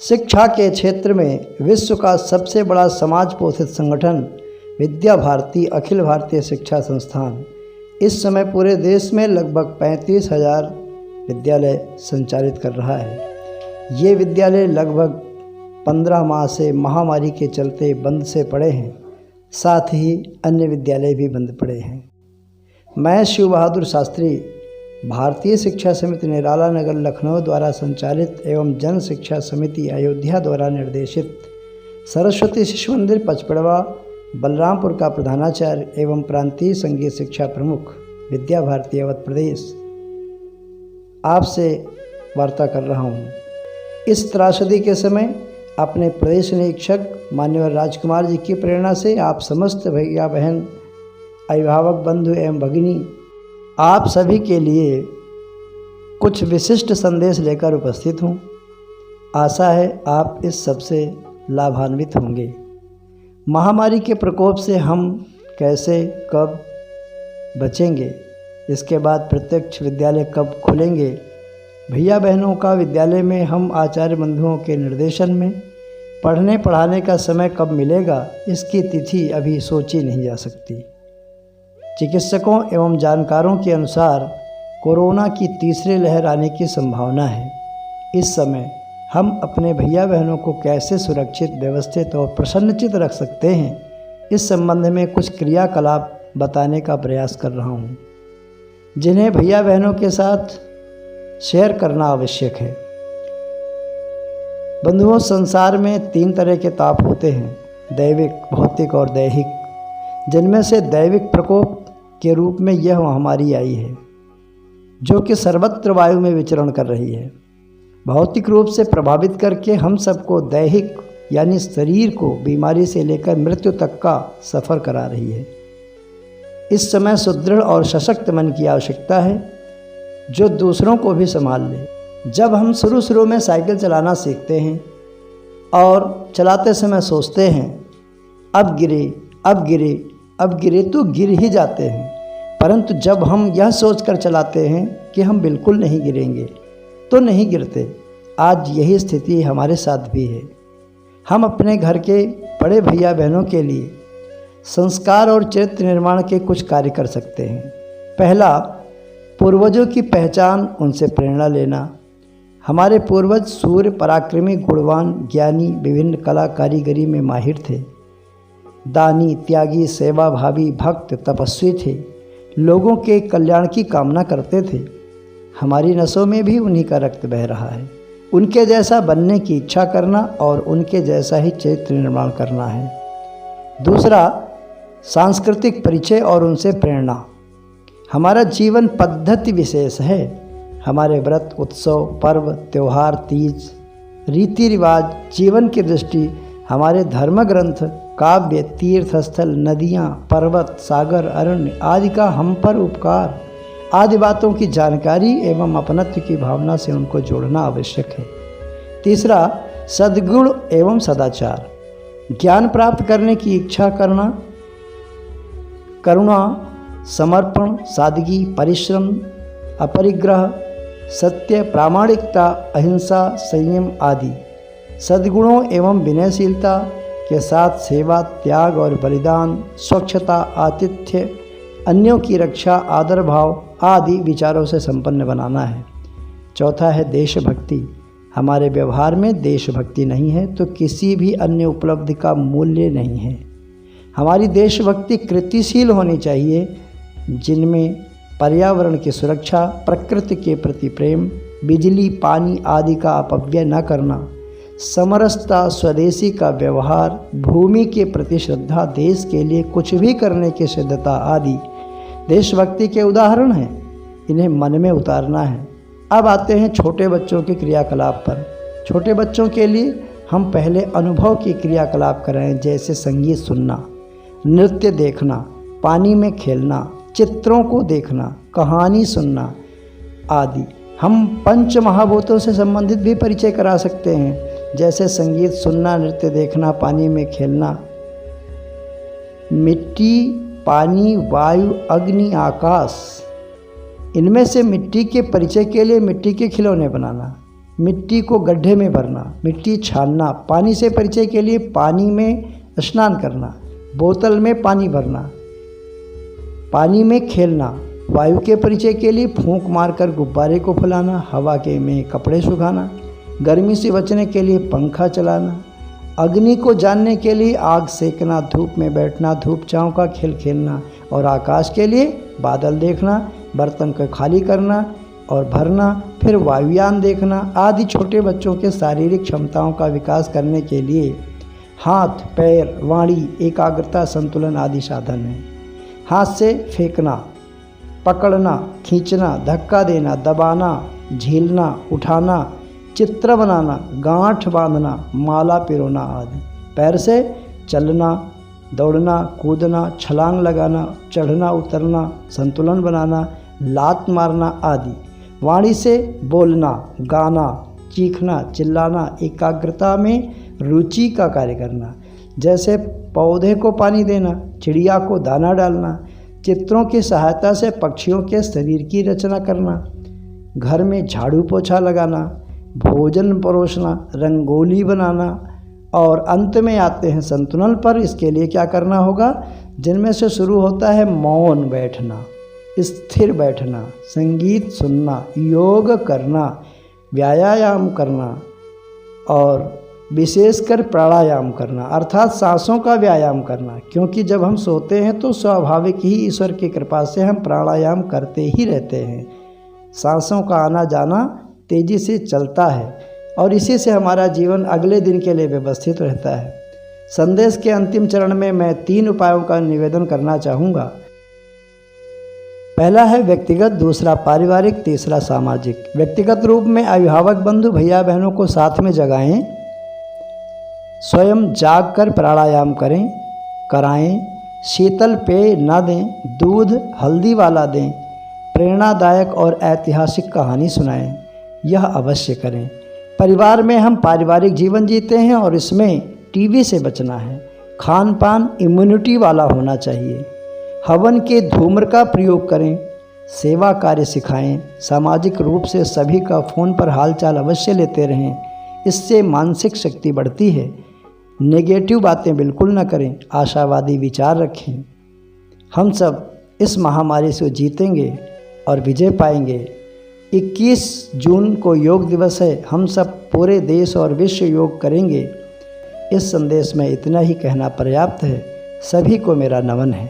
शिक्षा के क्षेत्र में विश्व का सबसे बड़ा समाज पोषित संगठन विद्या भारती अखिल भारतीय शिक्षा संस्थान इस समय पूरे देश में लगभग 35,000 विद्यालय संचालित कर रहा है। ये विद्यालय लगभग 15 माह से महामारी के चलते बंद से पड़े हैं, साथ ही अन्य विद्यालय भी बंद पड़े हैं। मैं शिव बहादुर शास्त्री भारतीय शिक्षा समिति निराला नगर लखनऊ द्वारा संचालित एवं जन शिक्षा समिति अयोध्या द्वारा निर्देशित सरस्वती शिशु मंदिर पचपड़वा बलरामपुर का प्रधानाचार्य एवं प्रांतीय संगीत शिक्षा प्रमुख विद्या भारती अवध प्रदेश आपसे वार्ता कर रहा हूँ। इस त्रासदी के समय अपने प्रदेश निरीक्षक मान्यवर राजकुमार जी की प्रेरणा से आप समस्त भैया बहन अभिभावक बंधु एवं भगिनी आप सभी के लिए कुछ विशिष्ट संदेश लेकर उपस्थित हूँ। आशा है आप इस सबसे लाभान्वित होंगे। महामारी के प्रकोप से हम कैसे कब बचेंगे, इसके बाद प्रत्यक्ष विद्यालय कब खुलेंगे, भैया बहनों का विद्यालय में हम आचार्य बंधुओं के निर्देशन में पढ़ने पढ़ाने का समय कब मिलेगा, इसकी तिथि अभी सोची नहीं जा सकती। चिकित्सकों एवं जानकारों के अनुसार कोरोना की तीसरी लहर आने की संभावना है। इस समय हम अपने भैया बहनों को कैसे सुरक्षित, व्यवस्थित और प्रसन्नचित रख सकते हैं, इस संबंध में कुछ क्रियाकलाप बताने का प्रयास कर रहा हूँ, जिन्हें भैया बहनों के साथ शेयर करना आवश्यक है। बंधुओं, संसार में 3 तरह के ताप होते हैं, दैविक, भौतिक और दैहिक, जिनमें से दैविक प्रकोप के रूप में यह महामारी आई है, जो कि सर्वत्र वायु में विचरण कर रही है। भौतिक रूप से प्रभावित करके हम सबको दैहिक यानी शरीर को बीमारी से लेकर मृत्यु तक का सफ़र करा रही है। इस समय सुदृढ़ और सशक्त मन की आवश्यकता है, जो दूसरों को भी संभाल ले। जब हम शुरू में साइकिल चलाना सीखते हैं और चलाते समय सोचते हैं अब गिरे अब गिरे अब गिरे, तो गिर ही जाते हैं। परंतु जब हम यह सोचकर चलाते हैं कि हम बिल्कुल नहीं गिरेंगे, तो नहीं गिरते। आज यही स्थिति हमारे साथ भी है। हम अपने घर के बड़े भैया बहनों के लिए संस्कार और चरित्र निर्माण के कुछ कार्य कर सकते हैं। पहला, पूर्वजों की पहचान, उनसे प्रेरणा लेना। हमारे पूर्वज सूर्य, पराक्रमी, गुणवान, ज्ञानी, विभिन्न कला कारीगरी में माहिर थे। दानी, त्यागी, सेवाभावी, भक्त, तपस्वी थे। लोगों के कल्याण की कामना करते थे। हमारी नसों में भी उन्हीं का रक्त बह रहा है। उनके जैसा बनने की इच्छा करना और उनके जैसा ही चरित्र निर्माण करना है। दूसरा, सांस्कृतिक परिचय और उनसे प्रेरणा। हमारा जीवन पद्धति विशेष है। हमारे व्रत, उत्सव, पर्व, त्योहार, तीज, रीति रिवाज, जीवन की दृष्टि, हमारे धर्म ग्रंथ, काव्य, तीर्थ स्थल, नदियाँ, पर्वत, सागर, अरण्य आदि का हम पर उपकार आदि बातों की जानकारी एवं अपनत्व की भावना से उनको जोड़ना आवश्यक है। तीसरा, सद्गुण एवं सदाचार। ज्ञान प्राप्त करने की इच्छा करना, करुणा, समर्पण, सादगी, परिश्रम, अपरिग्रह, सत्य, प्रामाणिकता, अहिंसा, संयम आदि सद्गुणों एवं विनयशीलता के साथ सेवा, त्याग और बलिदान, स्वच्छता, आतिथ्य, अन्यों की रक्षा, आदर भाव आदि विचारों से संपन्न बनाना है। चौथा है देशभक्ति। हमारे व्यवहार में देशभक्ति नहीं है तो किसी भी अन्य उपलब्धि का मूल्य नहीं है। हमारी देशभक्ति कृतिशील होनी चाहिए, जिनमें पर्यावरण की सुरक्षा, प्रकृति के प्रति प्रेम, बिजली, पानी आदि का अपव्यय न करना, समरसता, स्वदेशी का व्यवहार, भूमि के प्रति श्रद्धा, देश के लिए कुछ भी करने की सिद्धता आदि देशभक्ति के उदाहरण हैं। इन्हें मन में उतारना है। अब आते हैं छोटे बच्चों के क्रियाकलाप पर। छोटे बच्चों के लिए हम पहले अनुभव की क्रियाकलाप कराएं, जैसे संगीत सुनना, नृत्य देखना, पानी में खेलना, चित्रों को देखना, कहानी सुनना आदि। हम पंच महाभूतों से संबंधित भी परिचय करा सकते हैं, जैसे संगीत सुनना, नृत्य देखना, पानी में खेलना। मिट्टी, पानी, वायु, अग्नि, आकाश, इनमें से मिट्टी के परिचय के लिए मिट्टी के खिलौने बनाना, मिट्टी को गड्ढे में भरना, मिट्टी छानना, पानी से परिचय के लिए पानी में स्नान करना, बोतल में पानी भरना, पानी में खेलना, वायु के परिचय के लिए फूंक मारकर गुब्बारे को फुलाना, हवा के में कपड़े सुखाना, गर्मी से बचने के लिए पंखा चलाना, अग्नि को जानने के लिए आग सेकना, धूप में बैठना, धूप छांव का खेल खेलना, और आकाश के लिए बादल देखना, बर्तन को खाली करना और भरना, फिर वायुयान देखना आदि छोटे बच्चों के शारीरिक क्षमताओं का विकास करने के लिए हाथ, पैर, वाणी, एकाग्रता, संतुलन आदि साधन हैं। हाथ से फेंकना, पकड़ना, खींचना, धक्का देना, दबाना, झीलना, उठाना, चित्र बनाना, गांठ बांधना, माला पिरोना आदि। पैर से चलना, दौड़ना, कूदना, छलांग लगाना, चढ़ना उतरना, संतुलन बनाना, लात मारना आदि। वाणी से बोलना, गाना, चीखना, चिल्लाना, एकाग्रता में रुचि का कार्य करना, जैसे पौधे को पानी देना, चिड़िया को दाना डालना, चित्रों की सहायता से पक्षियों के शरीर की रचना करना, घर में झाड़ू पोछा लगाना, भोजन परोसना, रंगोली बनाना, और अंत में आते हैं संतुलन पर। इसके लिए क्या करना होगा, जिनमें से शुरू होता है मौन बैठना, स्थिर बैठना, संगीत सुनना, योग करना, व्यायाम करना और विशेषकर प्राणायाम करना, अर्थात सांसों का व्यायाम करना। क्योंकि जब हम सोते हैं तो स्वाभाविक ही ईश्वर की कृपा से हम प्राणायाम करते ही रहते हैं। सांसों का आना जाना तेज़ी से चलता है और इसी से हमारा जीवन अगले दिन के लिए व्यवस्थित रहता है। संदेश के अंतिम चरण में मैं 3 उपायों का निवेदन करना चाहूँगा। पहला है व्यक्तिगत, दूसरा पारिवारिक, तीसरा सामाजिक। व्यक्तिगत रूप में अभिभावक बंधु भैया बहनों को साथ में जगाएं, स्वयं जाग कर प्राणायाम कराएं, शीतल पेय न दें, दूध हल्दी वाला दें, प्रेरणादायक और ऐतिहासिक कहानी सुनाएं, यह अवश्य करें। परिवार में हम पारिवारिक जीवन जीते हैं और इसमें टीवी से बचना है। खान पान इम्यूनिटी वाला होना चाहिए। हवन के धूम्र का प्रयोग करें, सेवा कार्य सिखाएं, सामाजिक रूप से सभी का फ़ोन पर हालचाल अवश्य लेते रहें, इससे मानसिक शक्ति बढ़ती है। नेगेटिव बातें बिल्कुल न करें, आशावादी विचार रखें। हम सब इस महामारी से जीतेंगे और विजय पाएंगे। 21 जून को योग दिवस है, हम सब पूरे देश और विश्व योग करेंगे। इस संदेश में इतना ही कहना पर्याप्त है। सभी को मेरा नमन है।